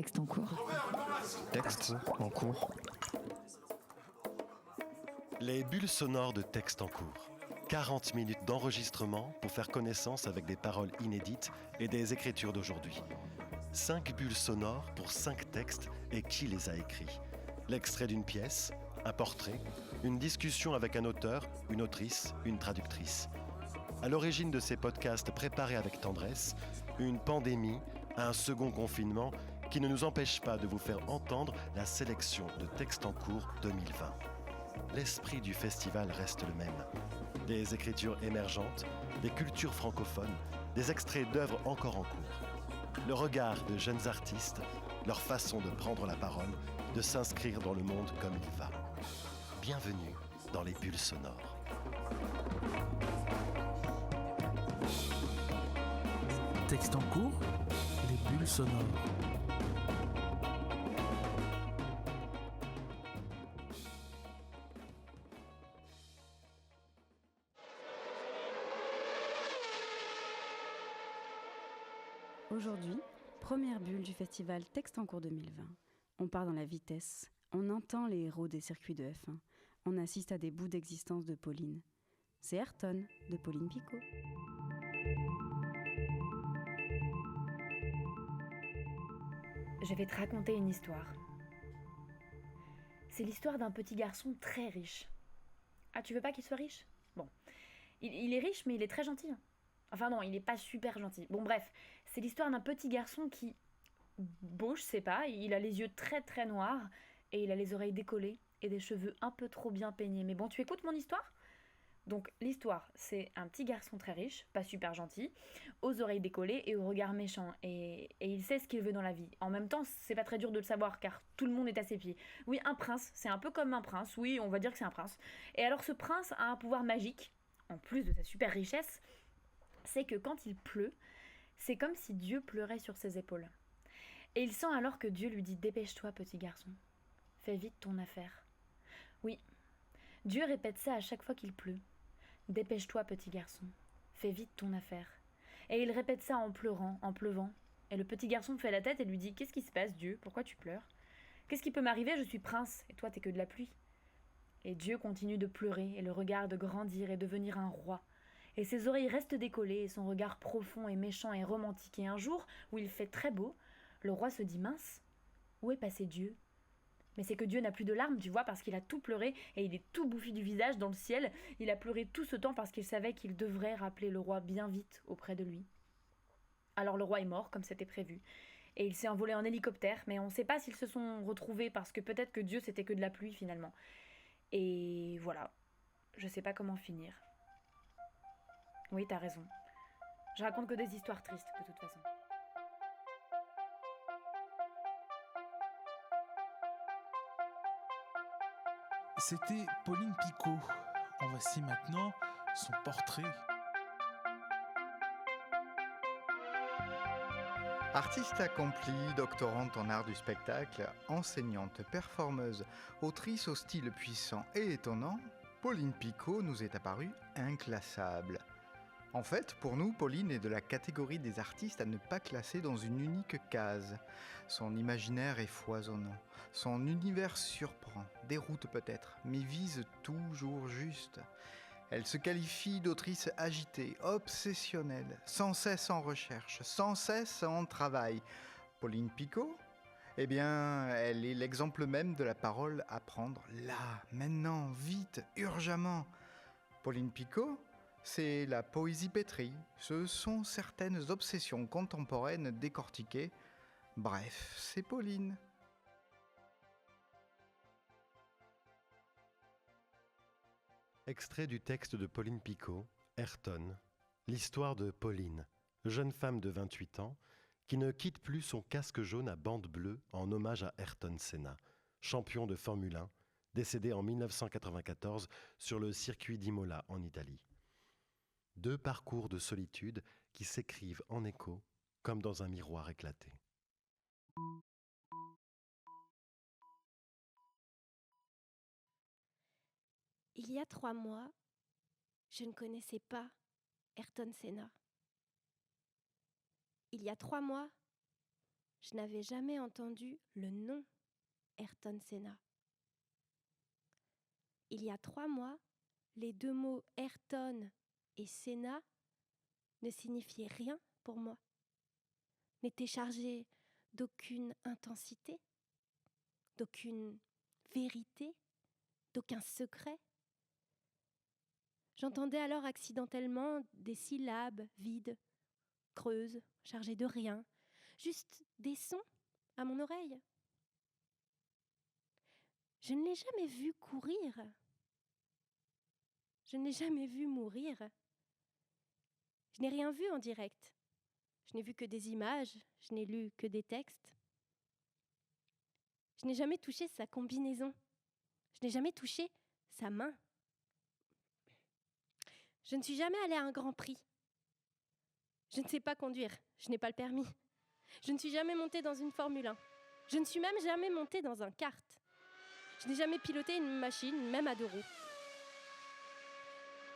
Texte en cours. Texte en cours. Les bulles sonores de Texte en cours. 40 minutes d'enregistrement pour faire connaissance avec des paroles inédites et des écritures d'aujourd'hui. 5 bulles sonores pour 5 textes et qui les a écrits. L'extrait d'une pièce, un portrait, une discussion avec un auteur, une autrice, une traductrice. À l'origine de ces podcasts préparés avec tendresse, une pandémie, un second confinement qui ne nous empêche pas de vous faire entendre la sélection de Texte en cours 2020. L'esprit du festival reste le même. Des écritures émergentes, des cultures francophones, des extraits d'œuvres encore en cours. Le regard de jeunes artistes, leur façon de prendre la parole, de s'inscrire dans le monde comme il va. Bienvenue dans les bulles sonores. Texte en cours, les bulles sonores. Aujourd'hui, première bulle du festival Texte en cours 2020. On part dans la vitesse, on entend les héros des circuits de F1, on assiste à des bouts d'existence de Pauline. C'est Ayrton, de Pauline Picot. Je vais te raconter une histoire. C'est l'histoire d'un petit garçon très riche. Ah, tu veux pas qu'il soit riche ? Bon. Il est riche, mais il est très gentil. Enfin non, il est pas super gentil. Bon bref, c'est l'histoire d'un petit garçon qui... Beau, je sais pas, il a les yeux très très noirs, et il a les oreilles décollées, et des cheveux un peu trop bien peignés. Mais bon, tu écoutes mon histoire ? Donc l'histoire, c'est un petit garçon très riche, pas super gentil, aux oreilles décollées et au regard méchant, et il sait ce qu'il veut dans la vie. En même temps, c'est pas très dur de le savoir, car tout le monde est à ses pieds. Oui, un prince, c'est un peu comme un prince, oui, on va dire que c'est un prince. Et alors ce prince a un pouvoir magique, en plus de sa super richesse, c'est que quand il pleut, c'est comme si Dieu pleurait sur ses épaules. Et il sent alors que Dieu lui dit « Dépêche-toi, petit garçon, fais vite ton affaire. » Oui, Dieu répète ça à chaque fois qu'il pleut. « Dépêche-toi, petit garçon, fais vite ton affaire. » Et il répète ça en pleurant, en pleuvant. Et le petit garçon fait la tête et lui dit « Qu'est-ce qui se passe, Dieu ? Pourquoi tu pleures ? Qu'est-ce qui peut m'arriver ? Je suis prince, et toi t'es que de la pluie. » Et Dieu continue de pleurer et le regarde grandir et devenir un roi. Et ses oreilles restent décollées et son regard profond et méchant et romantique. Et un jour, où il fait très beau, le roi se dit « Mince, où est passé Dieu ? » Mais c'est que Dieu n'a plus de larmes, tu vois, parce qu'il a tout pleuré et il est tout bouffi du visage dans le ciel. Il a pleuré tout ce temps parce qu'il savait qu'il devrait rappeler le roi bien vite auprès de lui. Alors le roi est mort, comme c'était prévu. Et il s'est envolé en hélicoptère, mais on ne sait pas s'ils se sont retrouvés parce que peut-être que Dieu c'était que de la pluie finalement. Et voilà, je sais pas comment finir. Oui, t'as raison. Je raconte que des histoires tristes, de toute façon. C'était Pauline Picot. En voici maintenant son portrait. Artiste accomplie, doctorante en art du spectacle, enseignante, performeuse, autrice au style puissant et étonnant, Pauline Picot nous est apparue inclassable. En fait, pour nous, Pauline est de la catégorie des artistes à ne pas classer dans une unique case. Son imaginaire est foisonnant, son univers surprend, déroute peut-être, mais vise toujours juste. Elle se qualifie d'autrice agitée, obsessionnelle, sans cesse en recherche, sans cesse en travail. Pauline Picot ? Eh bien, elle est l'exemple même de la parole à prendre là, maintenant, vite, urgemment. Pauline Picot ? C'est la poésie pétrie, ce sont certaines obsessions contemporaines décortiquées. Bref, c'est Pauline. Extrait du texte de Pauline Picot, Ayrton, l'histoire de Pauline, jeune femme de 28 ans, qui ne quitte plus son casque jaune à bande bleue en hommage à Ayrton Senna, champion de Formule 1, décédé en 1994 sur le circuit d'Imola en Italie. 2 parcours de solitude qui s'écrivent en écho comme dans un miroir éclaté. Il y a 3 mois, je ne connaissais pas Ayrton Senna. Il y a 3 mois, je n'avais jamais entendu le nom Ayrton Senna. Il y a 3 mois, les 2 mots Ayrton et Senna ne signifiaient rien pour moi, n'étaient chargés d'aucune intensité, d'aucune vérité, d'aucun secret. J'entendais alors accidentellement des syllabes vides, creuses, chargées de rien, juste des sons à mon oreille. Je ne l'ai jamais vu courir. Je ne l'ai jamais vu mourir. Je n'ai rien vu en direct. Je n'ai vu que des images, je n'ai lu que des textes. Je n'ai jamais touché sa combinaison. Je n'ai jamais touché sa main. Je ne suis jamais allée à un Grand Prix. Je ne sais pas conduire, je n'ai pas le permis. Je ne suis jamais montée dans une Formule 1. Je ne suis même jamais montée dans un kart. Je n'ai jamais piloté une machine, même à 2 roues.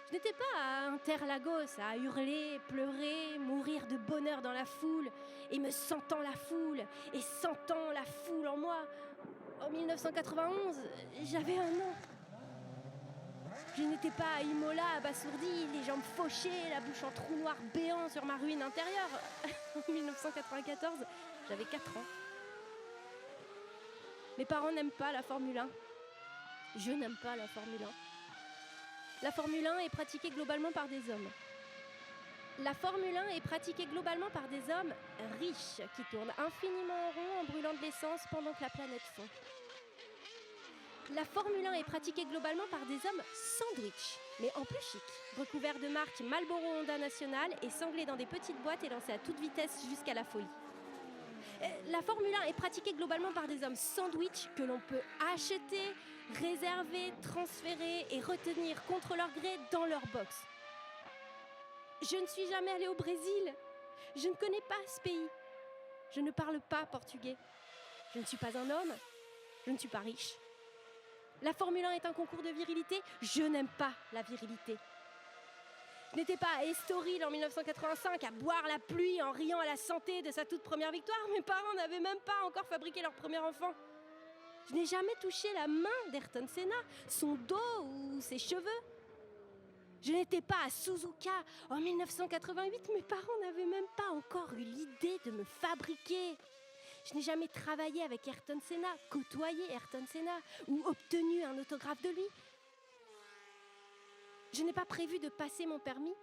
Je n'étais pas à Interlagos, à hurler, pleurer, mourir de bonheur dans la foule, et me sentant la foule, et sentant la foule en moi. En 1991, j'avais 1 an. Je n'étais pas à Imola, abasourdie, les jambes fauchées, la bouche en trou noir béant sur ma ruine intérieure. En 1994, j'avais 4 ans. Mes parents n'aiment pas la Formule 1. Je n'aime pas la Formule 1. La Formule 1 est pratiquée globalement par des hommes. La Formule 1 est pratiquée globalement par des hommes riches qui tournent infiniment en rond en brûlant de l'essence pendant que la planète fond. La Formule 1 est pratiquée globalement par des hommes sandwich, mais en plus chic, recouverts de marques Marlboro Honda National et sanglés dans des petites boîtes et lancés à toute vitesse jusqu'à la folie. La Formule 1 est pratiquée globalement par des hommes sandwich que l'on peut acheter, réserver, transférer et retenir contre leur gré dans leur box. Je ne suis jamais allée au Brésil. Je ne connais pas ce pays. Je ne parle pas portugais. Je ne suis pas un homme. Je ne suis pas riche. La Formule 1 est un concours de virilité. Je n'aime pas la virilité. Je n'étais pas à Estoril en 1985 à boire la pluie en riant à la santé de sa toute première victoire. Mes parents n'avaient même pas encore fabriqué leur premier enfant. Je n'ai jamais touché la main d'Ayrton Senna, son dos ou ses cheveux. Je n'étais pas à Suzuka en 1988. Mes parents n'avaient même pas encore eu l'idée de me fabriquer. Je n'ai jamais travaillé avec Ayrton Senna, côtoyé Ayrton Senna ou obtenu un autographe de lui. Je n'ai pas prévu de passer mon permis.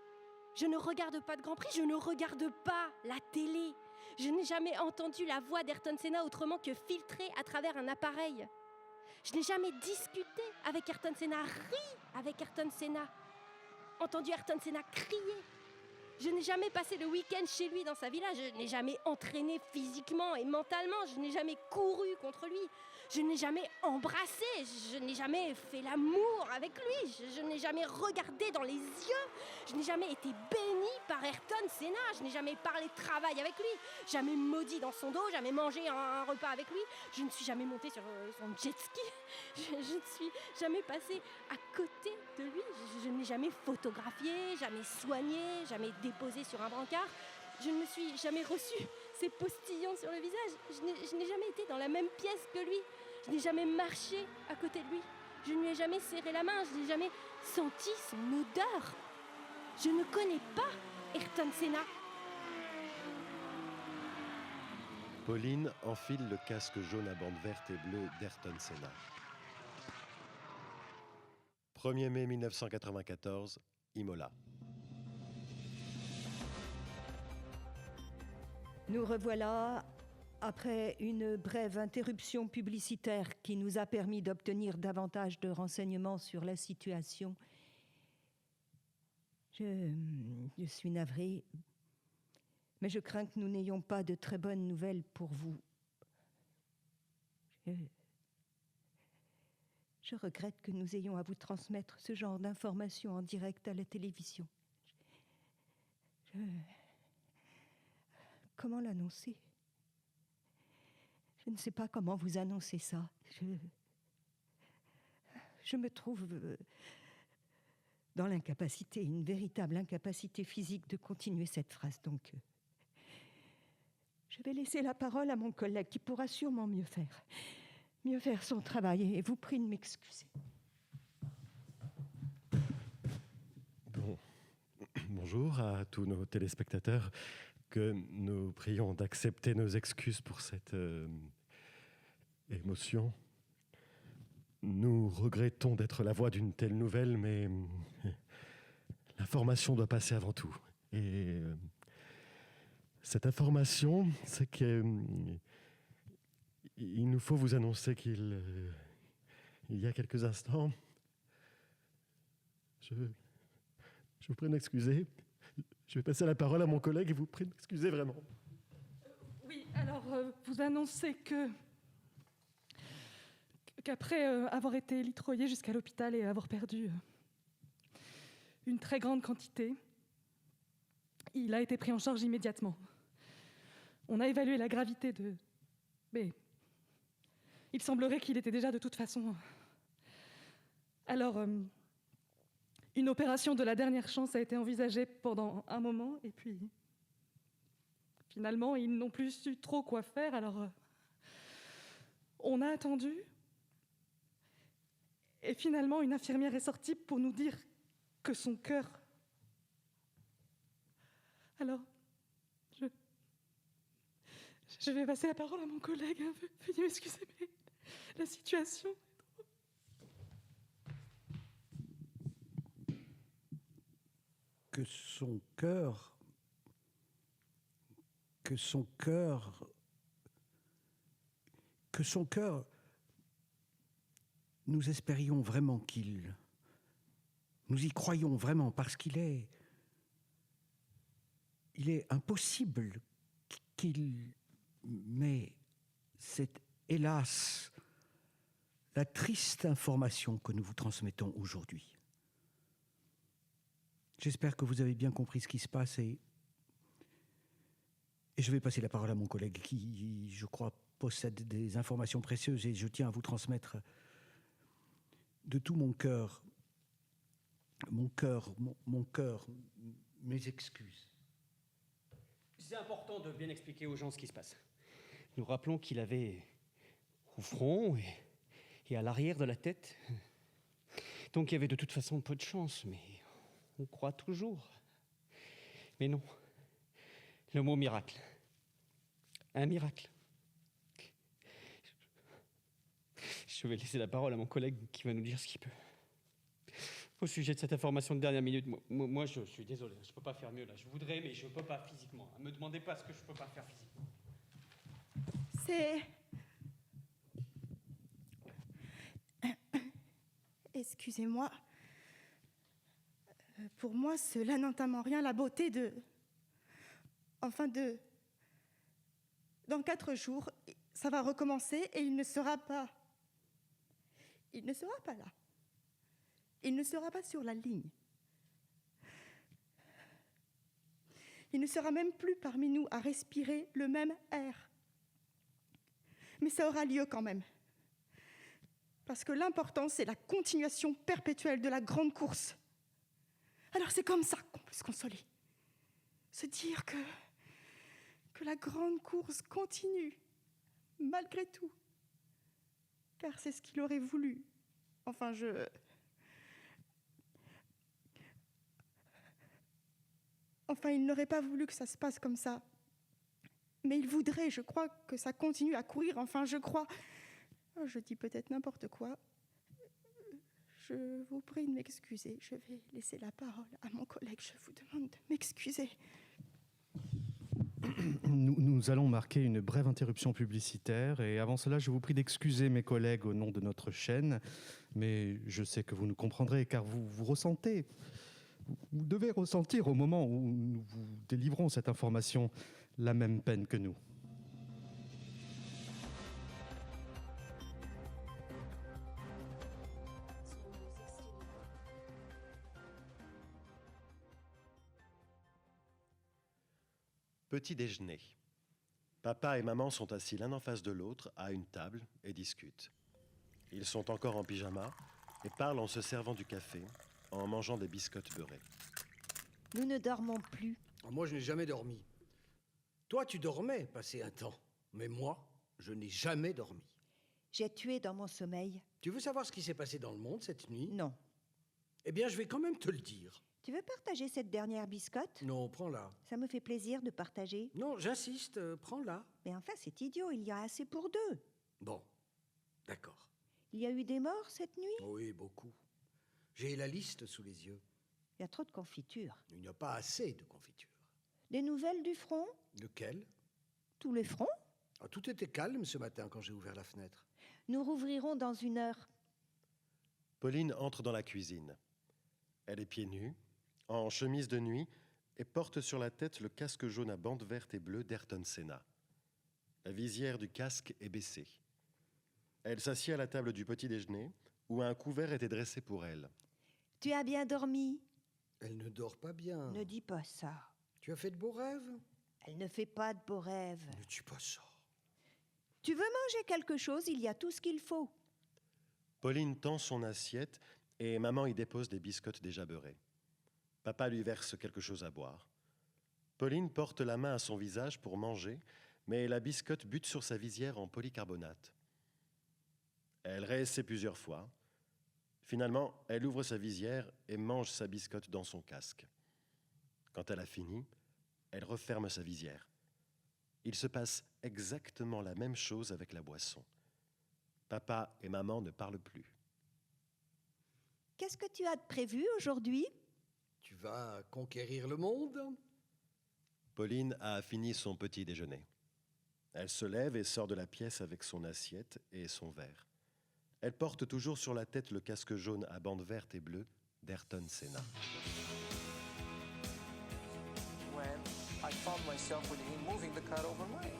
Je ne regarde pas de Grand Prix, je ne regarde pas la télé. Je n'ai jamais entendu la voix d'Ayrton Senna autrement que filtrée à travers un appareil. Je n'ai jamais discuté avec Ayrton Senna, ri avec Ayrton Senna, entendu Ayrton Senna crier. Je n'ai jamais passé le week-end chez lui dans sa villa. Je n'ai jamais entraîné physiquement et mentalement. Je n'ai jamais couru contre lui. Je n'ai jamais embrassé. Je n'ai jamais fait l'amour avec lui. Je n'ai jamais regardé dans les yeux. Je n'ai jamais été béni par Ayrton Senna. Je n'ai jamais parlé de travail avec lui. Jamais maudit dans son dos. Jamais mangé un repas avec lui. Je ne suis jamais montée sur son jet ski. Je ne suis jamais passée à côté de lui. Je n'ai jamais photographié, jamais soigné, jamais déposé sur un brancard. Je ne me suis jamais reçu ses postillons sur le visage. Je n'ai jamais été dans la même pièce que lui. Je n'ai jamais marché à côté de lui. Je ne lui ai jamais serré la main. Je n'ai jamais senti son odeur. Je ne connais pas Ayrton Senna. Pauline enfile le casque jaune à bandes vertes et bleues d'Ayrton Senna. 1er mai 1994, Imola. Nous revoilà après une brève interruption publicitaire qui nous a permis d'obtenir davantage de renseignements sur la situation. Je suis navrée, mais je crains que nous n'ayons pas de très bonnes nouvelles pour vous. Je regrette que nous ayons à vous transmettre ce genre d'informations en direct à la télévision. Comment l'annoncer ? Je ne sais pas comment vous annoncer ça. Je me trouve dans l'incapacité, une véritable incapacité physique de continuer cette phrase. Donc, Je vais laisser la parole à mon collègue qui pourra sûrement mieux faire son travail et vous prie de m'excuser. Bonjour à tous nos téléspectateurs, que nous prions d'accepter nos excuses pour cette émotion. Nous regrettons d'être la voix d'une telle nouvelle, mais l'information doit passer avant tout. Et cette information, c'est qu'il nous faut vous annoncer qu'il y a quelques instants, je vous prie de m'excuser. Je vais passer la parole à mon collègue et vous prie de m'excuser vraiment. Oui, alors vous annoncez qu'après avoir été litroyé jusqu'à l'hôpital et avoir perdu une très grande quantité, il a été pris en charge immédiatement. On a évalué la gravité mais il semblerait qu'il était déjà de toute façon... Alors, une opération de la dernière chance a été envisagée pendant un moment, et puis... Finalement, ils n'ont plus su trop quoi faire, alors... On a attendu... Et finalement, une infirmière est sortie pour nous dire que son cœur... Alors, je vais passer la parole à mon collègue. Veuillez m'excuser, mais la situation... Que son cœur... Nous espérions vraiment qu'il... Nous y croyons vraiment, parce qu'il est... Il est impossible qu'il... Mais c'est hélas la triste information que nous vous transmettons aujourd'hui. J'espère que vous avez bien compris ce qui se passe et je vais passer la parole à mon collègue qui, je crois, possède des informations précieuses et je tiens à vous transmettre de tout mon cœur, mes excuses. C'est important de bien expliquer aux gens ce qui se passe. Nous rappelons qu'il avait au front et à l'arrière de la tête. Donc il y avait de toute façon peu de chance, mais on croit toujours. Mais non. Le mot miracle. Un miracle. Je vais laisser la parole à mon collègue qui va nous dire ce qu'il peut. Au sujet de cette information de dernière minute, moi je suis désolé, je ne peux pas faire mieux là. Je voudrais, mais je ne peux pas physiquement. Ne me demandez pas ce que je ne peux pas faire physiquement. C'est... Excusez-moi. Pour moi, cela n'entame en rien la beauté de... Enfin de... Dans 4 jours, ça va recommencer et il ne sera pas... Il ne sera pas là. Il ne sera pas sur la ligne. Il ne sera même plus parmi nous à respirer le même air. Mais ça aura lieu quand même. Parce que l'important, c'est la continuation perpétuelle de la grande course. Alors c'est comme ça qu'on peut se consoler. Se dire que la grande course continue, malgré tout. Car c'est ce qu'il aurait voulu. Enfin, il n'aurait pas voulu que ça se passe comme ça. Mais il voudrait, je crois, que ça continue à courir. Enfin, je crois... Je dis peut-être n'importe quoi. Je vous prie de m'excuser. Je vais laisser la parole à mon collègue. Je vous demande de m'excuser. Nous allons marquer une brève interruption publicitaire et avant cela, je vous prie d'excuser mes collègues au nom de notre chaîne, mais je sais que vous nous comprendrez car vous ressentez, vous devez ressentir au moment où nous vous délivrons cette information la même peine que nous. Petit déjeuner. Papa et maman sont assis l'un en face de l'autre à une table et discutent. Ils sont encore en pyjama et parlent en se servant du café, en mangeant des biscottes beurrées. Nous ne dormons plus. Moi, je n'ai jamais dormi. Toi, tu dormais passé un temps. Mais moi, je n'ai jamais dormi. J'ai tué dans mon sommeil. Tu veux savoir ce qui s'est passé dans le monde cette nuit? Non. Eh bien, je vais quand même te le dire. Tu veux partager cette dernière biscotte? Non, prends-la. Ça me fait plaisir de partager. Non, j'insiste, prends-la. Mais enfin, c'est idiot, il y a assez pour deux. Bon, d'accord. Il y a eu des morts cette nuit? Oui, beaucoup. J'ai la liste sous les yeux. Il y a trop de confiture. Il n'y a pas assez de confiture. Des nouvelles du front? Lequel? Tous les fronts? Ah, tout était calme ce matin quand j'ai ouvert la fenêtre. Nous rouvrirons dans 1 heure. Pauline entre dans la cuisine. Elle est pieds nus, en chemise de nuit, et porte sur la tête le casque jaune à bandes vertes et bleues d'Ayrton Senna. La visière du casque est baissée. Elle s'assied à la table du petit déjeuner, où un couvert était dressé pour elle. Tu as bien dormi? Elle ne dort pas bien. Ne dis pas ça. Tu as fait de beaux rêves? Elle ne fait pas de beaux rêves. Ne dis pas ça. Tu veux manger quelque chose? Il y a tout ce qu'il faut. Pauline tend son assiette et maman y dépose des biscottes déjà beurrées. Papa lui verse quelque chose à boire. Pauline porte la main à son visage pour manger, mais la biscotte bute sur sa visière en polycarbonate. Elle réessaie plusieurs fois. Finalement, elle ouvre sa visière et mange sa biscotte dans son casque. Quand elle a fini, elle referme sa visière. Il se passe exactement la même chose avec la boisson. Papa et maman ne parlent plus. Qu'est-ce que tu as de prévu aujourd'hui? Tu vas conquérir le monde? Pauline a fini son petit déjeuner. Elle se lève et sort de la pièce avec son assiette et son verre. Elle porte toujours sur la tête le casque jaune à bandes vertes et bleues d'Ayrton Senna. When I found myself with him moving the car over mine.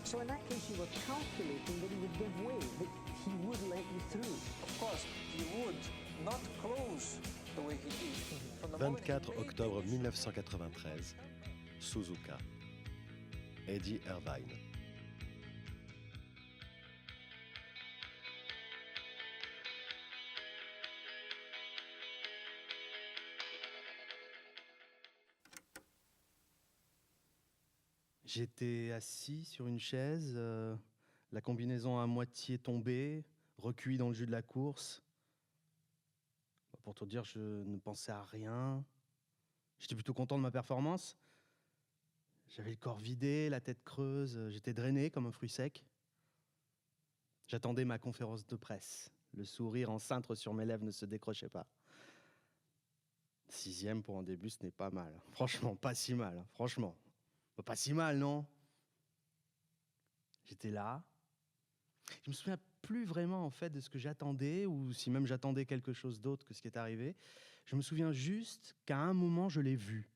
So in that case, you were calculating that he would give way, that he would let you through. Of course, he would not close the way he did. From the moment he 24 made octobre the 1993, Suzuka. Eddie Irvine. J'étais assis sur une chaise, la combinaison à moitié tombée, recuit dans le jus de la course. Pour tout dire, je ne pensais à rien. J'étais plutôt content de ma performance. J'avais le corps vidé, la tête creuse, j'étais drainé comme un fruit sec. J'attendais ma conférence de presse. Le sourire en cintre sur mes lèvres ne se décrochait pas. 6e pour un début, ce n'est pas mal. Franchement, pas si mal, hein. Franchement. Pas si mal, non? J'étais là. Je me souviens plus vraiment en fait de ce que j'attendais ou si même j'attendais quelque chose d'autre que ce qui est arrivé. Je me souviens juste qu'à un moment, je l'ai vu.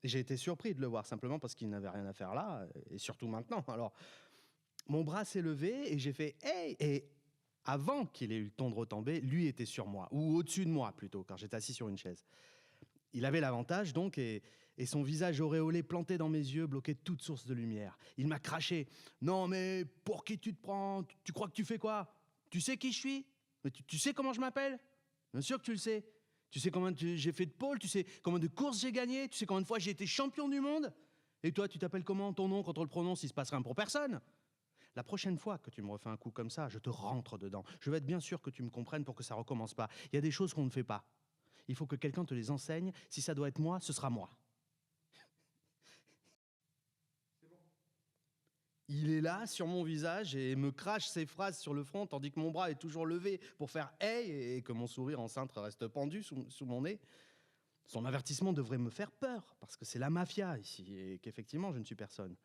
Et j'ai été surpris de le voir simplement parce qu'il n'avait rien à faire là et surtout maintenant. Alors, mon bras s'est levé et j'ai fait « Hey !» Et avant qu'il ait eu le temps de retomber, lui était sur moi, ou au-dessus de moi plutôt, car j'étais assis sur une chaise. Il avait l'avantage donc et son visage auréolé planté dans mes yeux bloquait toute source de lumière. Il m'a craché. « Non mais pour qui tu te prends? Tu crois que tu fais quoi? Tu sais qui je suis? Mais tu sais comment je m'appelle? Bien sûr que tu le sais. Tu sais combien j'ai fait de pôle? Tu sais combien de courses j'ai gagné? Tu sais combien de fois j'ai été champion du monde? Et toi, tu t'appelles comment? Ton nom, quand on le prononce, il se passe rien pour personne. La prochaine fois que tu me refais un coup comme ça, je te rentre dedans. Je veux être bien sûr que tu me comprennes pour que ça recommence pas. Il y a des choses qu'on ne fait pas. Il faut que quelqu'un te les enseigne. Si ça doit être moi, ce sera moi. » Il est là, sur mon visage, et me crache ses phrases sur le front, tandis que mon bras est toujours levé pour faire « hey » et que mon sourire en cintre reste pendu sous mon nez. Son avertissement devrait me faire peur, parce que c'est la mafia ici, et qu'effectivement, je ne suis personne.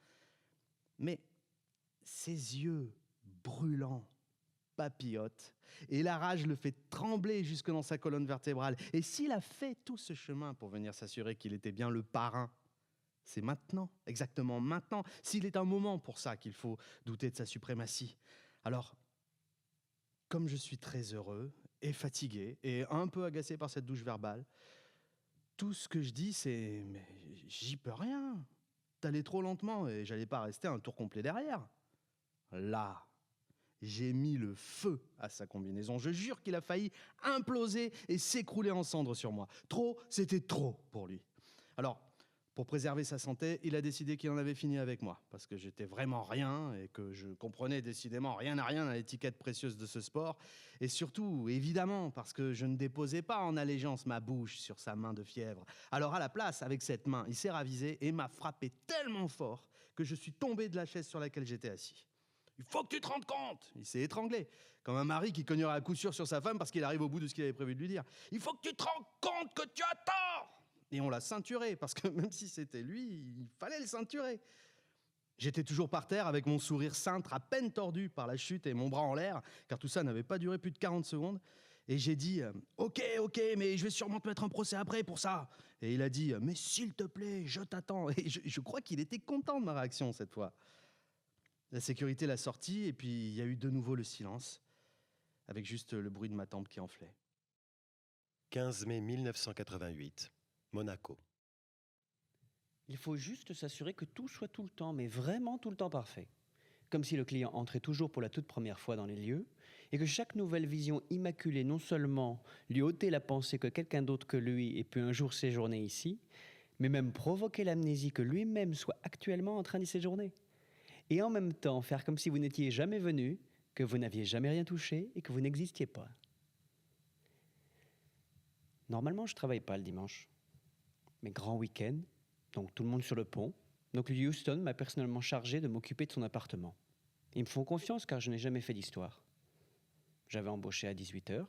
Mais ses yeux brûlants papillotent, et la rage le fait trembler jusque dans sa colonne vertébrale. Et s'il a fait tout ce chemin pour venir s'assurer qu'il était bien le parrain, c'est maintenant, exactement maintenant, s'il est un moment pour ça qu'il faut douter de sa suprématie. Alors, comme je suis très heureux et fatigué et un peu agacé par cette douche verbale, tout ce que je dis c'est « mais j'y peux rien, t'allais trop lentement et j'allais pas rester un tour complet derrière ». Là, j'ai mis le feu à sa combinaison. Je jure qu'il a failli imploser et s'écrouler en cendres sur moi. Trop, c'était trop pour lui. Alors, Pour préserver sa santé, il a décidé qu'il en avait fini avec moi, parce que j'étais vraiment rien et que je comprenais décidément rien à rien à l'étiquette précieuse de ce sport. Et surtout, évidemment, parce que je ne déposais pas en allégeance ma bouche sur sa main de fièvre. Alors à la place, avec cette main, il s'est ravisé et m'a frappé tellement fort que je suis tombé de la chaise sur laquelle j'étais assis. « Il faut que tu te rendes compte !» Il s'est étranglé, comme un mari qui cognerait à coup sûr sur sa femme parce qu'il arrive au bout de ce qu'il avait prévu de lui dire. « Il faut que tu te rendes compte que tu as tort !» Et on l'a ceinturé, parce que même si c'était lui, il fallait le ceinturer. J'étais toujours par terre avec mon sourire cintre à peine tordu par la chute et mon bras en l'air, car tout ça n'avait pas duré plus de 40 secondes. Et j'ai dit « Ok, mais je vais sûrement te mettre un procès après pour ça. » Et il a dit « Mais s'il te plaît, je t'attends. » Et je crois qu'il était content de ma réaction cette fois. La sécurité l'a sorti et puis il y a eu de nouveau le silence, avec juste le bruit de ma tempe qui enflait. 15 mai 1988. Monaco. Il faut juste s'assurer que tout soit tout le temps, mais vraiment tout le temps parfait. Comme si le client entrait toujours pour la toute première fois dans les lieux, et que chaque nouvelle vision immaculée non seulement lui ôtait la pensée que quelqu'un d'autre que lui ait pu un jour séjourner ici, mais même provoquer l'amnésie que lui-même soit actuellement en train d'y séjourner. Et en même temps faire comme si vous n'étiez jamais venu, que vous n'aviez jamais rien touché et que vous n'existiez pas. Normalement, je ne travaille pas le dimanche. Mais grand week-end, donc tout le monde sur le pont. Donc Houston m'a personnellement chargé de m'occuper de son appartement. Ils me font confiance car je n'ai jamais fait d'histoire. J'avais embauché à 18h,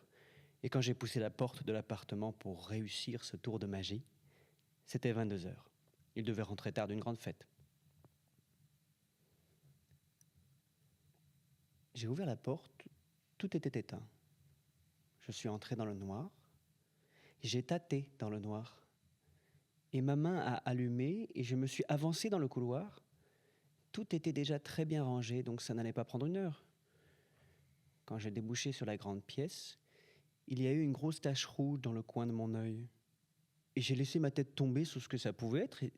et quand j'ai poussé la porte de l'appartement pour réussir ce tour de magie, c'était 22h. Il devait rentrer tard d'une grande fête. J'ai ouvert la porte, tout était éteint. Je suis entré dans le noir, j'ai tâté dans le noir. Et ma main a allumé et je me suis avancé dans le couloir. Tout était déjà très bien rangé, donc ça n'allait pas prendre une heure. Quand j'ai débouché sur la grande pièce, il y a eu une grosse tache rouge dans le coin de mon œil. Et j'ai laissé ma tête tomber sur ce que ça pouvait être et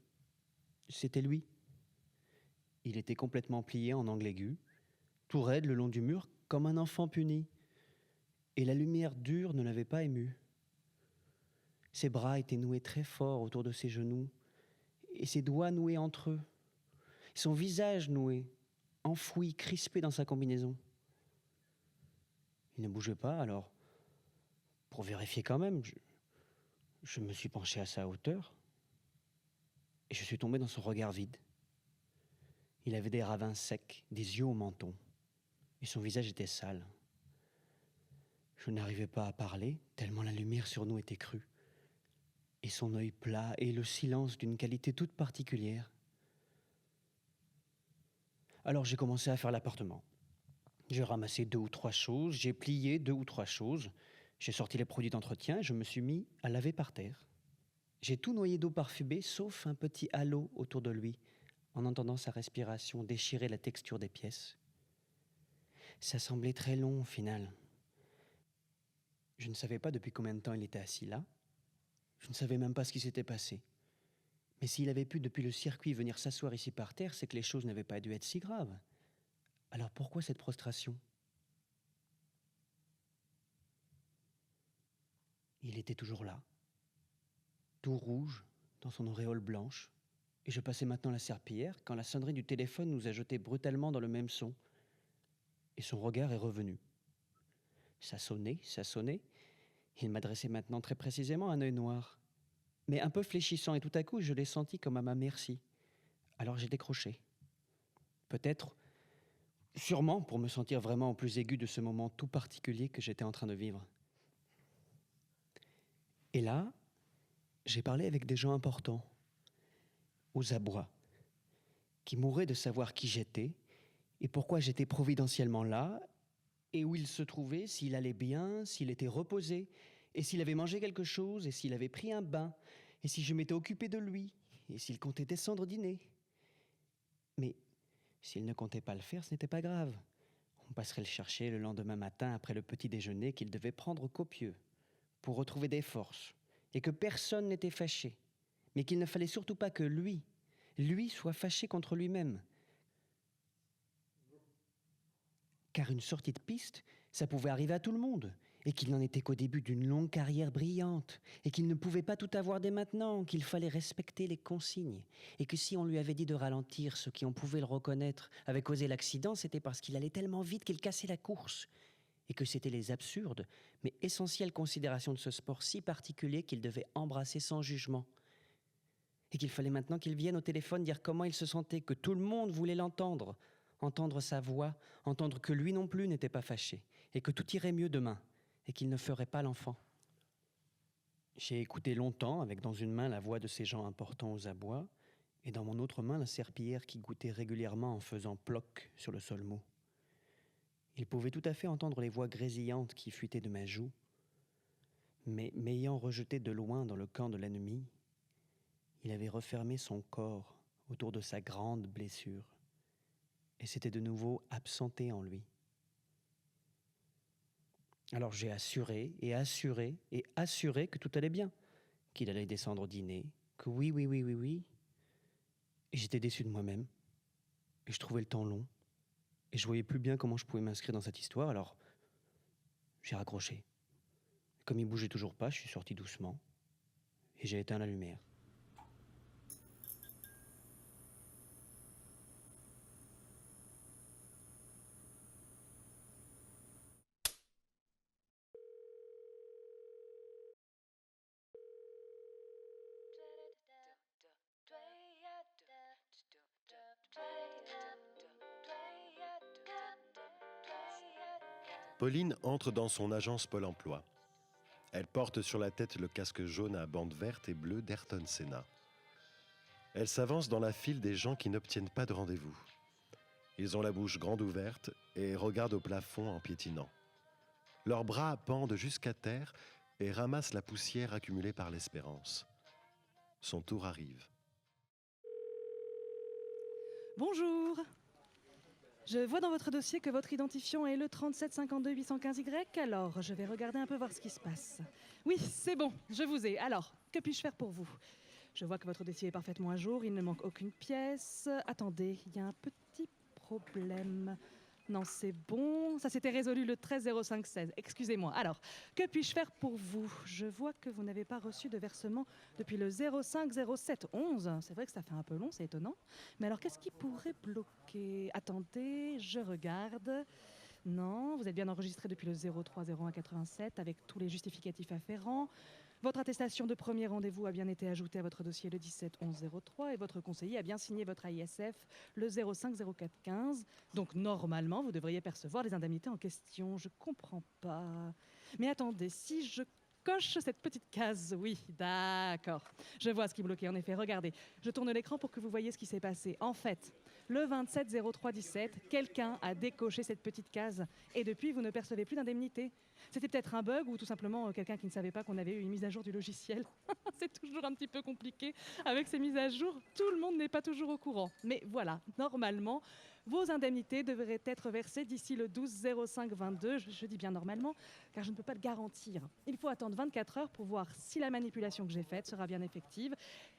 c'était lui. Il était complètement plié en angle aigu, tout raide le long du mur, comme un enfant puni. Et la lumière dure ne l'avait pas ému. Ses bras étaient noués très fort autour de ses genoux, et ses doigts noués entre eux. Son visage noué, enfoui, crispé dans sa combinaison. Il ne bougeait pas, alors, pour vérifier quand même, je me suis penché à sa hauteur, et je suis tombé dans son regard vide. Il avait des ravins secs, des yeux au menton, et son visage était sale. Je n'arrivais pas à parler, tellement la lumière sur nous était crue. Et son œil plat et le silence d'une qualité toute particulière. Alors j'ai commencé à faire l'appartement. J'ai ramassé 2 ou 3 choses, j'ai plié 2 ou 3 choses, j'ai sorti les produits d'entretien et je me suis mis à laver par terre. J'ai tout noyé d'eau parfumée, sauf un petit halo autour de lui, en entendant sa respiration déchirer la texture des pièces. Ça semblait très long au final. Je ne savais pas depuis combien de temps il était assis là. Je ne savais même pas ce qui s'était passé. Mais s'il avait pu, depuis le circuit, venir s'asseoir ici par terre, c'est que les choses n'avaient pas dû être si graves. Alors pourquoi cette prostration ? Il était toujours là, tout rouge, dans son auréole blanche, et je passais maintenant la serpillière quand la sonnerie du téléphone nous a jetés brutalement dans le même son. Et son regard est revenu. Ça sonnait, il m'adressait maintenant très précisément un œil noir, mais un peu fléchissant, et tout à coup, je l'ai senti comme à ma merci. Alors j'ai décroché. Peut-être, sûrement pour me sentir vraiment au plus aigu de ce moment tout particulier que j'étais en train de vivre. Et là, j'ai parlé avec des gens importants, aux abois, qui mouraient de savoir qui j'étais et pourquoi j'étais providentiellement là, et où il se trouvait, s'il allait bien, s'il était reposé, et s'il avait mangé quelque chose, et s'il avait pris un bain, et si je m'étais occupé de lui, et s'il comptait descendre dîner. Mais s'il ne comptait pas le faire, ce n'était pas grave. On passerait le chercher le lendemain matin après le petit déjeuner qu'il devait prendre copieux, pour retrouver des forces, et que personne n'était fâché, mais qu'il ne fallait surtout pas que lui soit fâché contre lui-même. Car une sortie de piste, ça pouvait arriver à tout le monde, et qu'il n'en était qu'au début d'une longue carrière brillante, et qu'il ne pouvait pas tout avoir dès maintenant, qu'il fallait respecter les consignes, et que si on lui avait dit de ralentir, ceux qui en pouvaient le reconnaître avaient causé l'accident, c'était parce qu'il allait tellement vite qu'il cassait la course, et que c'étaient les absurdes, mais essentielles considérations de ce sport si particulier qu'il devait embrasser sans jugement, et qu'il fallait maintenant qu'il vienne au téléphone dire comment il se sentait, que tout le monde voulait l'entendre, entendre sa voix, entendre que lui non plus n'était pas fâché, et que tout irait mieux demain, et qu'il ne ferait pas l'enfant. J'ai écouté longtemps, avec dans une main la voix de ces gens importants aux abois, et dans mon autre main la serpillière qui goûtait régulièrement en faisant ploc sur le sol mou. Il pouvait tout à fait entendre les voix grésillantes qui fuitaient de ma joue, mais m'ayant rejeté de loin dans le camp de l'ennemi, il avait refermé son corps autour de sa grande blessure, et s'était de nouveau absenté en lui. Alors j'ai assuré et assuré et assuré que tout allait bien, qu'il allait descendre au dîner, que oui. Et j'étais déçu de moi-même, et je trouvais le temps long, et je voyais plus bien comment je pouvais m'inscrire dans cette histoire, alors j'ai raccroché. Comme il bougeait toujours pas, je suis sorti doucement, et j'ai éteint la lumière. Pauline entre dans son agence Pôle emploi. Elle porte sur la tête le casque jaune à bandes vertes et bleues d'Ayrton Senna. Elle s'avance dans la file des gens qui n'obtiennent pas de rendez-vous. Ils ont la bouche grande ouverte et regardent au plafond en piétinant. Leurs bras pendent jusqu'à terre et ramassent la poussière accumulée par l'espérance. Son tour arrive. Bonjour. Je vois dans votre dossier que votre identifiant est le 3752-815Y, alors je vais regarder un peu voir ce qui se passe. Oui, c'est bon, je vous ai. Alors, que puis-je faire pour vous ? Je vois que votre dossier est parfaitement à jour, il ne manque aucune pièce. Attendez, il y a un petit problème. Non, c'est bon, ça s'était résolu le 13-05-16. Excusez-moi. Alors, que puis-je faire pour vous ? Je vois que vous n'avez pas reçu de versement depuis le 05-07-11. C'est vrai que ça fait un peu long, c'est étonnant. Mais alors, qu'est-ce qui pourrait bloquer ? Attendez, je regarde. Non, vous êtes bien enregistré depuis le 03-01-87 avec tous les justificatifs afférents. Votre attestation de premier rendez-vous a bien été ajoutée à votre dossier le 17-11-03 et votre conseiller a bien signé votre AISF le 05-04-15. Donc normalement, vous devriez percevoir les indemnités en question. Je comprends pas. Mais attendez, si je coche cette petite case, oui, d'accord. Je vois ce qui bloquait, en effet. Regardez, je tourne l'écran pour que vous voyez ce qui s'est passé. En fait, le 27-03-17, quelqu'un a décoché cette petite case et depuis, vous ne percevez plus d'indemnité. C'était peut-être un bug ou tout simplement quelqu'un qui ne savait pas qu'on avait eu une mise à jour du logiciel. C'est toujours un petit peu compliqué avec ces mises à jour. Tout le monde n'est pas toujours au courant. Mais voilà, normalement, vos indemnités devraient être versées d'ici le 12-05-22. Je dis bien normalement, car je ne peux pas le garantir. Il faut attendre 24 heures pour voir si la manipulation que j'ai faite sera bien effective.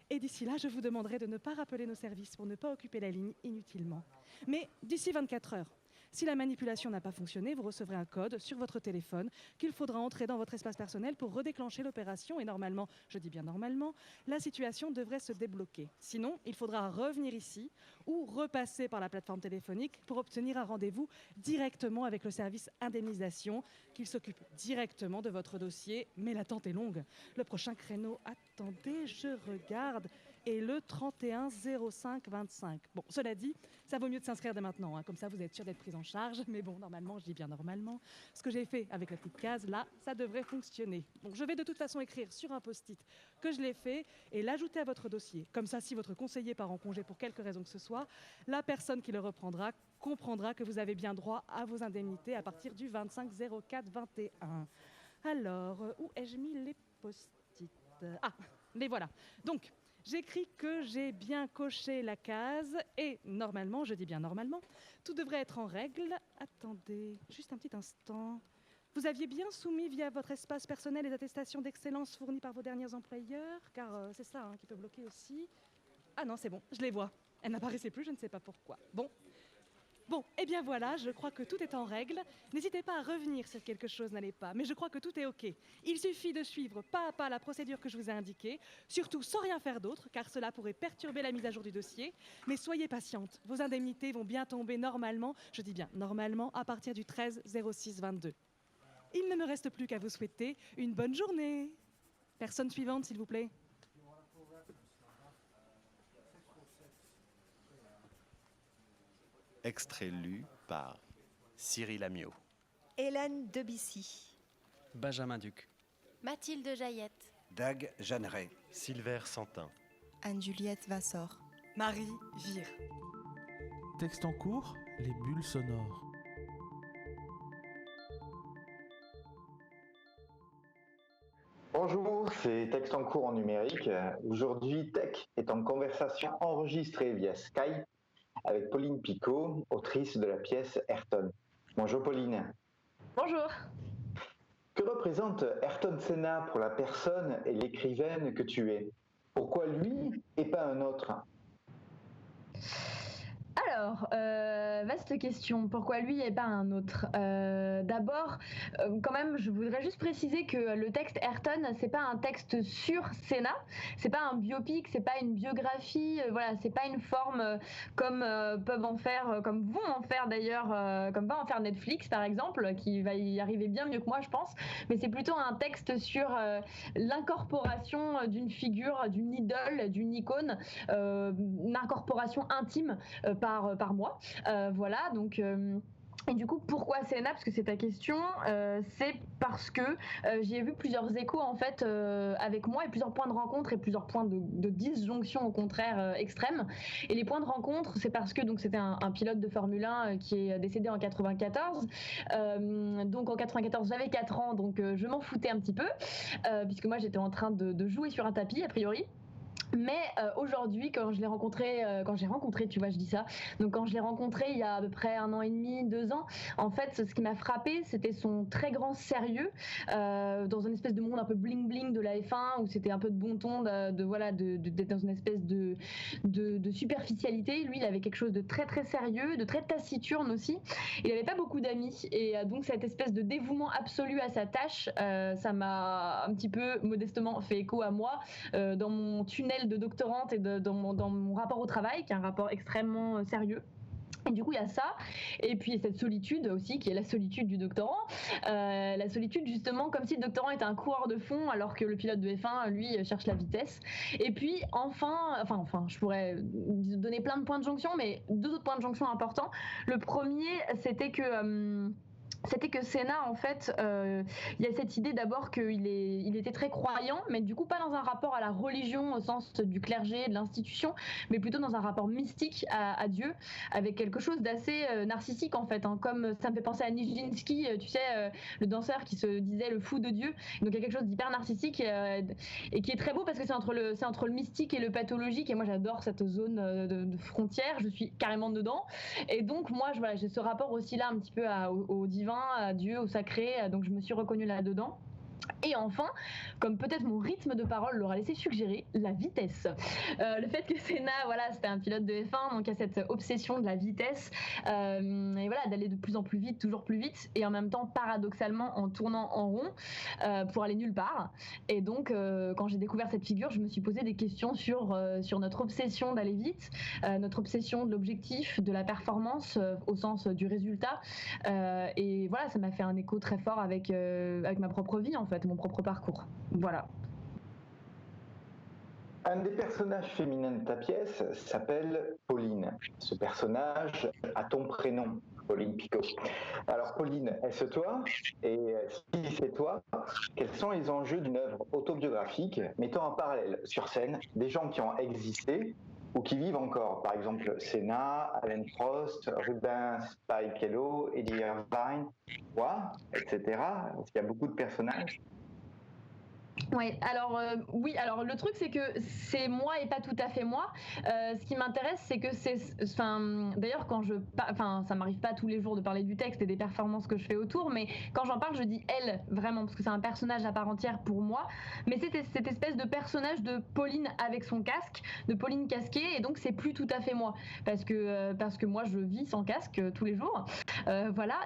Et d'ici là, je vous demanderai de ne pas rappeler nos services pour ne pas occuper la ligne inutilement. Mais d'ici 24 heures, si la manipulation n'a pas fonctionné, vous recevrez un code sur votre téléphone qu'il faudra entrer dans votre espace personnel pour redéclencher l'opération. Et normalement, je dis bien normalement, la situation devrait se débloquer. Sinon, il faudra revenir ici ou repasser par la plateforme téléphonique pour obtenir un rendez-vous directement avec le service indemnisation qu'il s'occupe directement de votre dossier. Mais l'attente est longue. Le prochain créneau, attendez, je regarde, est le 31-05-25. Bon, cela dit, ça vaut mieux de s'inscrire dès maintenant, hein, comme ça vous êtes sûr d'être pris en charge. Mais bon, normalement, je dis bien normalement, ce que j'ai fait avec la petite case, là, ça devrait fonctionner. Donc je vais de toute façon écrire sur un post-it que je l'ai fait et l'ajouter à votre dossier. Comme ça, si votre conseiller part en congé pour quelque raison que ce soit, la personne qui le reprendra comprendra que vous avez bien droit à vos indemnités à partir du 25-04-21. Alors, où ai-je mis les post-it ? Ah, les voilà. Donc, j'écris que j'ai bien coché la case et normalement, je dis bien normalement, tout devrait être en règle. Attendez, juste un petit instant. Vous aviez bien soumis via votre espace personnel les attestations d'excellence fournies par vos derniers employeurs, car c'est ça qui peut bloquer aussi. Ah non, c'est bon, je les vois. Elles n'apparaissaient plus, je ne sais pas pourquoi. Bon, Bon, eh bien voilà, je crois que tout est en règle. N'hésitez pas à revenir si quelque chose n'allait pas, mais je crois que tout est OK. Il suffit de suivre pas à pas la procédure que je vous ai indiquée, surtout sans rien faire d'autre, car cela pourrait perturber la mise à jour du dossier. Mais soyez patiente, vos indemnités vont bien tomber normalement, je dis bien normalement, à partir du 13/06/22. Il ne me reste plus qu'à vous souhaiter une bonne journée. Personne suivante, s'il vous plaît. Extrait lu par Cyril Amiot, Hélène Debussy, Benjamin Duc, Mathilde Jaillette, Dag Jeanneret, Silver Santin, Anne-Juliette Vassor, Marie Vire. Texte en cours, les bulles sonores. Bonjour, c'est Texte en cours en numérique. Aujourd'hui, Tech est en conversation enregistrée via Skype avec Pauline Picot, autrice de la pièce Ayrton. Bonjour Pauline. Bonjour. Que représente Ayrton Senna pour la personne et l'écrivaine que tu es? Pourquoi lui et pas un autre? Alors, vaste question. Pourquoi lui et pas un autre? D'abord, quand même, je voudrais juste préciser que le texte Ayrton, c'est pas un texte sur Senna, c'est pas un biopic, c'est pas une biographie, voilà, c'est pas une forme comme peuvent en faire, comme vont en faire d'ailleurs, comme va en faire Netflix par exemple, qui va y arriver bien mieux que moi, je pense. Mais c'est plutôt un texte sur l'incorporation d'une figure, d'une idole, d'une icône, une incorporation intime par moi. Voilà, donc... Et du coup, pourquoi Senna? Parce que c'est ta question. C'est parce que j'y ai vu plusieurs échos en fait avec moi et plusieurs points de rencontre et plusieurs points de disjonction au contraire extrêmes. Et les points de rencontre, c'est parce que donc c'était un pilote de Formule 1 qui est décédé en 94. Donc en 94, j'avais 4 ans, donc je m'en foutais un petit peu puisque moi j'étais en train de jouer sur un tapis a priori. Mais aujourd'hui, quand j'ai rencontré, tu vois, je dis ça. Donc quand je l'ai rencontré il y a à peu près 1 an et demi, 2 ans, en fait, ce qui m'a frappé, c'était son très grand sérieux dans une espèce de monde un peu bling bling de la F1 où c'était un peu de bon ton, d'être dans une espèce de superficialité. Lui, il avait quelque chose de très très sérieux, de très taciturne aussi. Il n'avait pas beaucoup d'amis et donc cette espèce de dévouement absolu à sa tâche, ça m'a un petit peu modestement fait écho à moi dans mon tunnel de doctorante et dans mon rapport au travail, qui est un rapport extrêmement sérieux. Et du coup, il y a ça. Et puis, cette solitude aussi, qui est la solitude du doctorant. La solitude, justement, comme si le doctorant était un coureur de fond, alors que le pilote de F1, lui, cherche la vitesse. Et puis, enfin, je pourrais donner plein de points de jonction, mais 2 autres points de jonction importants. Le premier, c'était que Senna, en fait, il y a cette idée d'abord qu'il était très croyant, mais du coup pas dans un rapport à la religion au sens du clergé, de l'institution, mais plutôt dans un rapport mystique à Dieu, avec quelque chose d'assez narcissique en fait, hein, comme ça me fait penser à Nijinsky, tu sais, le danseur qui se disait le fou de Dieu. Donc il y a quelque chose d'hyper narcissique et qui est très beau parce que c'est entre le mystique et le pathologique, et moi j'adore cette zone de frontière, je suis carrément dedans. Et donc moi j'ai ce rapport aussi là un petit peu au divin, à Dieu, au sacré, donc je me suis reconnue là-dedans. Et enfin, comme peut-être mon rythme de parole l'aura laissé suggérer, la vitesse. Le fait que Senna, voilà, c'était un pilote de F1, donc il y a cette obsession de la vitesse, et voilà, d'aller de plus en plus vite, toujours plus vite, et en même temps, paradoxalement, en tournant en rond pour aller nulle part. Et donc, quand j'ai découvert cette figure, je me suis posé des questions sur notre obsession d'aller vite, notre obsession de l'objectif, de la performance, au sens du résultat. Et voilà, ça m'a fait un écho très fort avec ma propre vie, en fait, mon propre parcours. Voilà. Un des personnages féminins de ta pièce s'appelle Pauline. Ce personnage a ton prénom, Pauline Picot. Alors Pauline, est-ce toi? Et si c'est toi, quels sont les enjeux d'une œuvre autobiographique mettant en parallèle sur scène des gens qui ont existé ou qui vivent encore? Par exemple Senna, Alain Prost, Rubens Barrichello, Eddie Irvine, etc. Il y a beaucoup de personnages. Ouais, alors oui, alors le truc c'est que c'est moi et pas tout à fait moi. Ce qui m'intéresse c'est que d'ailleurs quand ça m'arrive pas tous les jours de parler du texte et des performances que je fais autour, mais quand j'en parle je dis elle vraiment parce que c'est un personnage à part entière pour moi. Mais c'était cette espèce de personnage de Pauline avec son casque, de Pauline casquée, et donc c'est plus tout à fait moi parce que moi je vis sans casque tous les jours, voilà.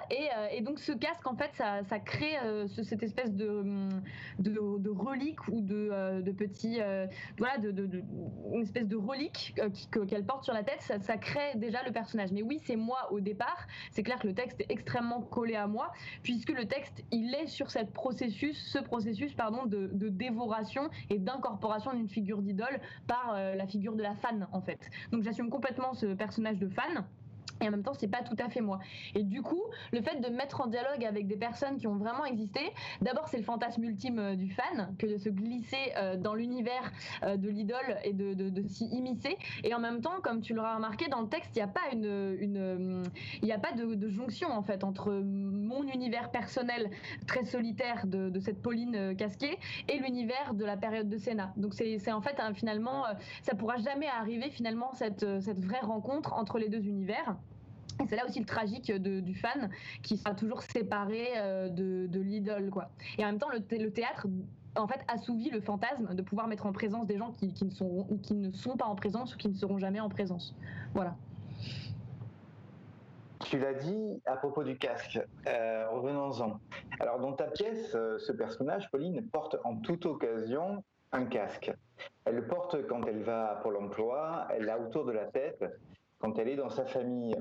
Et donc ce casque en fait ça crée cette espèce de relique ou de petits une espèce de relique qu'elle porte sur la tête, ça crée déjà le personnage. Mais oui, c'est moi au départ. C'est clair que le texte est extrêmement collé à moi puisque le texte il est sur ce processus de dévoration et d'incorporation d'une figure d'idole par la figure de la fan en fait. Donc j'assume complètement ce personnage de fan. Et en même temps, c'est pas tout à fait moi. Et du coup, le fait de mettre en dialogue avec des personnes qui ont vraiment existé, d'abord, c'est le fantasme ultime du fan, que de se glisser dans l'univers de l'idole et de s'y immiscer. Et en même temps, comme tu l'auras remarqué, dans le texte, il n'y a pas il y a pas de jonction, en fait, entre mon univers personnel très solitaire de cette Pauline casquée et l'univers de la période de Sénat. Donc, c'est en fait, finalement, ça pourra jamais arriver, finalement, cette vraie rencontre entre les deux univers. Et c'est là aussi le tragique du fan qui sera toujours séparé de l'idole, quoi. Et en même temps, le théâtre en fait assouvit le fantasme de pouvoir mettre en présence des gens qui ne sont pas en présence ou qui ne seront jamais en présence. Voilà. Tu l'as dit à propos du casque, revenons-en. Alors dans ta pièce, ce personnage, Pauline, porte en toute occasion un casque. Elle le porte quand elle va à Pôle emploi, elle l'a autour de la tête quand elle est dans sa famille.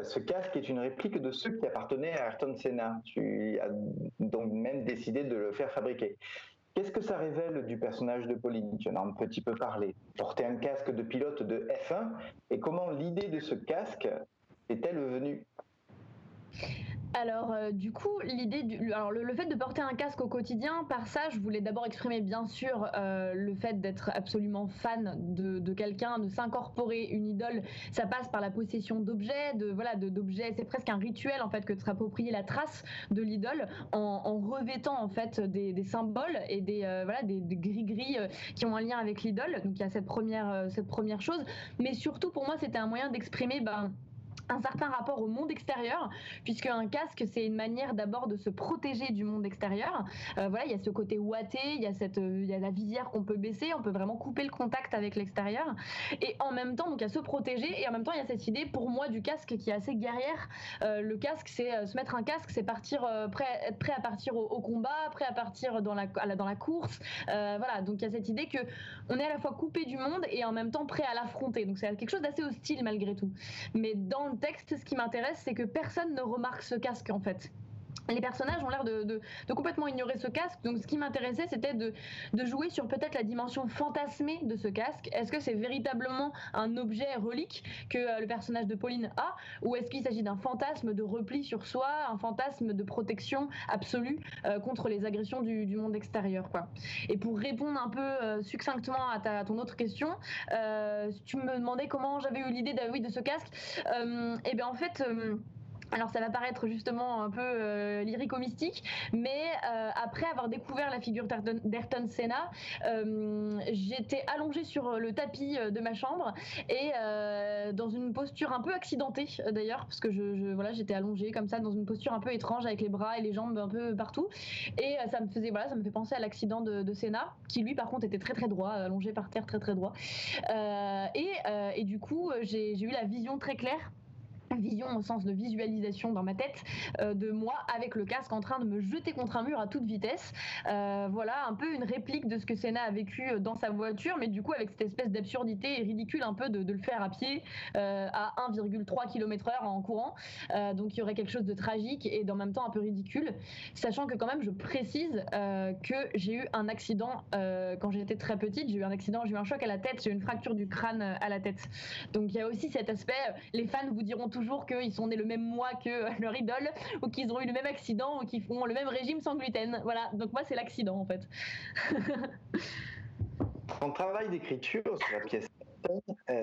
Ce casque est une réplique de ceux qui appartenaient à Ayrton Senna. Tu as donc même décidé de le faire fabriquer. Qu'est-ce que ça révèle du personnage de Pauline? Tu en as un petit peu parlé. Porter un casque de pilote de F1, et comment l'idée de ce casque est-elle venue? Alors du coup, le fait de porter un casque au quotidien, par ça, je voulais d'abord exprimer bien sûr le fait d'être absolument fan de quelqu'un, de s'incorporer une idole. Ça passe par la possession d'objets, d'objets. C'est presque un rituel en fait que de s'approprier la trace de l'idole en revêtant en fait des symboles et des gris-gris qui ont un lien avec l'idole. Donc il y a cette première chose. Mais surtout pour moi, c'était un moyen d'exprimer un certain rapport au monde extérieur, puisque un casque c'est une manière d'abord de se protéger du monde extérieur. Il y a ce côté ouaté, il y a la visière qu'on peut baisser, on peut vraiment couper le contact avec l'extérieur, et en même temps donc il y a se protéger, et en même temps il y a cette idée pour moi du casque qui est assez guerrière. Le casque c'est se mettre un casque, c'est être prêt à partir au combat, prêt à partir dans la course. Donc il y a cette idée que on est à la fois coupé du monde et en même temps prêt à l'affronter. Donc c'est quelque chose d'assez hostile malgré tout. Mais dans le texte, ce qui m'intéresse, c'est que personne ne remarque ce casque en fait. Les personnages ont l'air de complètement ignorer ce casque, donc ce qui m'intéressait c'était de jouer sur peut-être la dimension fantasmée de ce casque. Est-ce que c'est véritablement un objet relique que le personnage de Pauline a, ou est-ce qu'il s'agit d'un fantasme de repli sur soi, un fantasme de protection absolue contre les agressions du monde extérieur, quoi. Et pour répondre un peu succinctement à ton autre question, tu me demandais comment j'avais eu l'idée de ce casque. Et bien en fait... alors ça va paraître justement un peu lyrico-mystique, mais après avoir découvert la figure d'Ayrton Senna, j'étais allongée sur le tapis de ma chambre et dans une posture un peu accidentée d'ailleurs, parce que j'étais allongée comme ça dans une posture un peu étrange avec les bras et les jambes un peu partout, et ça me fait penser à l'accident de Senna, qui lui par contre était très très droit, allongé par terre très très droit, et du coup j'ai eu la vision très claire, vision au sens de visualisation dans ma tête, de moi avec le casque en train de me jeter contre un mur à toute vitesse. Un peu une réplique de ce que Senna a vécu dans sa voiture, mais du coup avec cette espèce d'absurdité et ridicule un peu de le faire à pied à 1,3 km/h en courant. Donc il y aurait quelque chose de tragique et en même temps un peu ridicule, sachant que quand même je précise que j'ai eu un accident quand j'étais très petite. J'ai eu un choc à la tête, j'ai eu une fracture du crâne à la tête. Donc il y a aussi cet aspect, les fans vous diront toujours qu'ils sont nés le même mois que leur idole, ou qu'ils ont eu le même accident, ou qu'ils font le même régime sans gluten. Voilà, donc moi c'est l'accident en fait. Ton travail d'écriture sur la pièce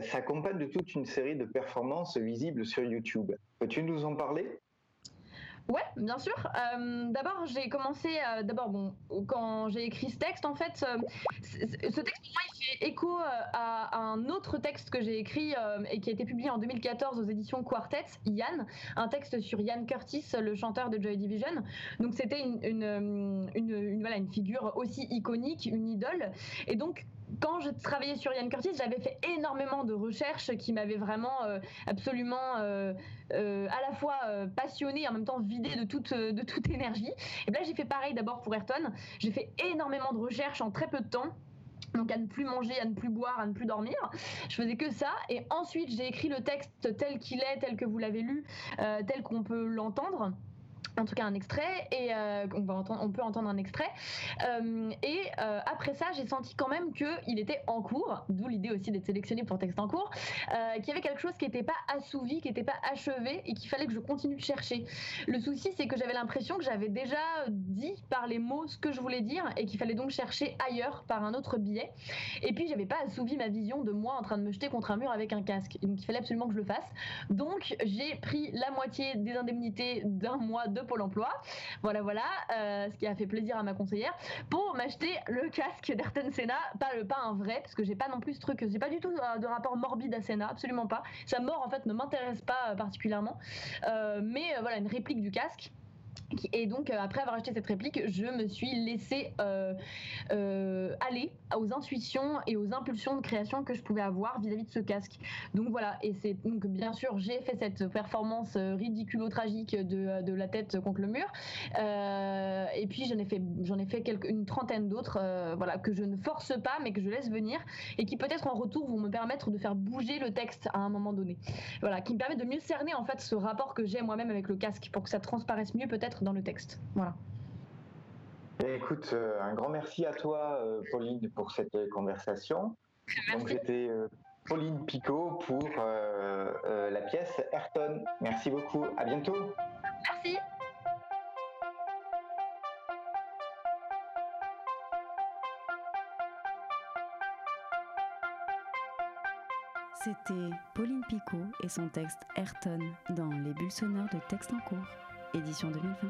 s'accompagne de toute une série de performances visibles sur YouTube. Peux-tu nous en parler ? Ouais, bien sûr. D'abord, j'ai commencé. Quand j'ai écrit ce texte, en fait, ce texte, pour moi, il fait écho à un autre texte que j'ai écrit et qui a été publié en 2014 aux éditions Quartet, Yann, un texte sur Ian Curtis, le chanteur de Joy Division. Donc, c'était une figure aussi iconique, une idole. Et donc, quand je travaillais sur Ian Curtis, j'avais fait énormément de recherches qui m'avaient vraiment absolument à la fois passionnée et en même temps vidée de toute énergie. Et là, j'ai fait pareil d'abord pour Ayrton. J'ai fait énormément de recherches en très peu de temps. Donc à ne plus manger, à ne plus boire, à ne plus dormir. Je faisais que ça. Et ensuite, j'ai écrit le texte tel qu'il est, tel que vous l'avez lu, tel qu'on peut l'entendre. En tout cas un extrait, et on peut entendre un extrait. Après ça, j'ai senti quand même qu'il était en cours, d'où l'idée aussi d'être sélectionné pour texte en cours, qu'il y avait quelque chose qui n'était pas assouvi, qui n'était pas achevé, et qu'il fallait que je continue de chercher. Le souci, c'est que j'avais l'impression que j'avais déjà dit par les mots ce que je voulais dire, et qu'il fallait donc chercher ailleurs par un autre biais. Et puis, j'avais pas assouvi ma vision de moi en train de me jeter contre un mur avec un casque. Et donc, il fallait absolument que je le fasse. Donc, j'ai pris la moitié des indemnités d'un mois de Pôle emploi, voilà, ce qui a fait plaisir à ma conseillère, pour m'acheter le casque d'Ayrton Senna, pas un vrai, parce que j'ai pas non plus ce truc, j'ai pas du tout de rapport morbide à Senna, absolument pas. Sa mort en fait ne m'intéresse pas particulièrement, mais voilà, une réplique du casque. Et donc après avoir acheté cette réplique, je me suis laissée aller aux intuitions et aux impulsions de création que je pouvais avoir vis-à-vis de ce casque. Donc voilà, et c'est donc bien sûr j'ai fait cette performance ridiculo-tragique de la tête contre le mur, et puis j'en ai fait une trentaine d'autres, voilà, que je ne force pas mais que je laisse venir et qui peut-être en retour vont me permettre de faire bouger le texte à un moment donné. Voilà, qui me permet de mieux cerner en fait ce rapport que j'ai moi-même avec le casque pour que ça transparaisse mieux peut-être dans le texte. Voilà. Écoute, un grand merci à toi, Pauline, pour cette conversation. Merci. Donc, c'était Pauline Picot pour la pièce Ayrton. Merci beaucoup. À bientôt. Merci. C'était Pauline Picot et son texte Ayrton dans Les bulles sonores de Texte en cours, édition 2020.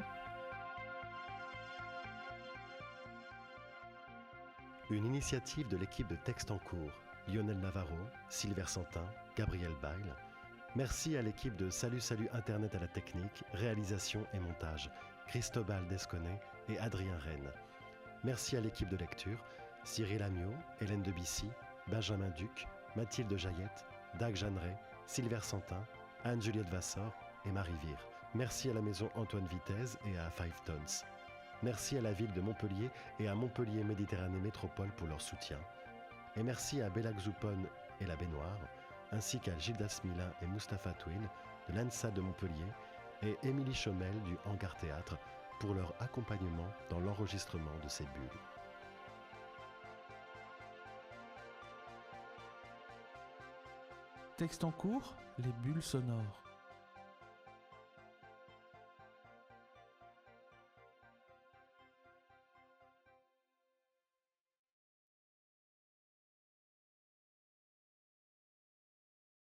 Une initiative de l'équipe de Texte en cours, Lionel Navarro, Sylvain Santin, Gabriel Bail. Merci à l'équipe de Salut Internet à la technique, réalisation et montage, Cristobal Desconnet et Adrien Rennes. Merci à l'équipe de lecture, Cyril Amiot, Hélène Debussy, Benjamin Duc, Mathilde Jaillette, Dag Jeanneret, Sylvain Santin, Anne-Juliette Vassor et Marie Vire. Merci à la maison Antoine Vitesse et à Five Tons. Merci à la ville de Montpellier et à Montpellier Méditerranée Métropole pour leur soutien. Et merci à Bella Xoupon et la Baignoire, ainsi qu'à Gildas Milin et Mustapha Twin de l'ANSA de Montpellier et Émilie Chomel du Hangar Théâtre pour leur accompagnement dans l'enregistrement de ces bulles. Texte en cours, les bulles sonores.